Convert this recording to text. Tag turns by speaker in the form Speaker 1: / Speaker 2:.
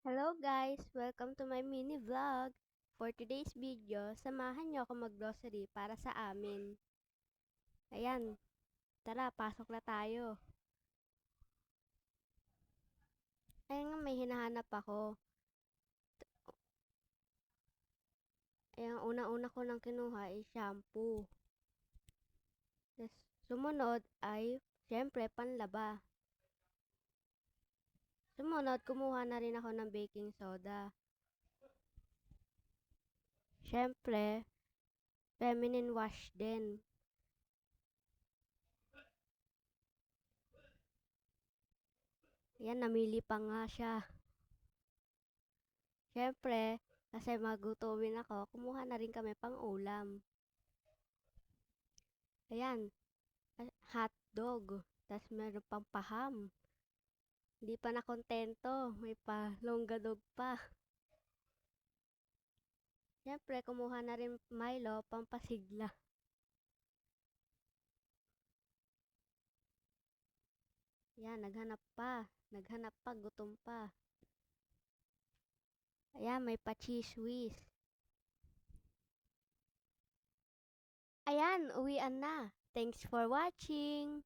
Speaker 1: Hello guys! Welcome to my mini vlog. For today's video, samahan niyo ako mag-grocery para sa amin. Ayan, tara, pasok na tayo. Ayan nga, may hinahanap ako. Ayan, una-una ko nang kinuha ay shampoo. Yes. Sumunod ay, syempre, panlaba. Sumunod, kumuha na rin ako ng baking soda. Syempre, feminine wash din. Ayan, namili pa nga siya. Syempre, kasi magutumin ako, kumuha na rin kami pang ulam. Ayan, hotdog. Tapos meron pang paham. Hindi pa nakontento, may pa longganog pa. Siyempre, kumuha na rin Milo, pampasigla. Ayan, naghanap pa, gutom pa. Ayan, may pa cheese whiz. Ayan, uwian na. Thanks for watching!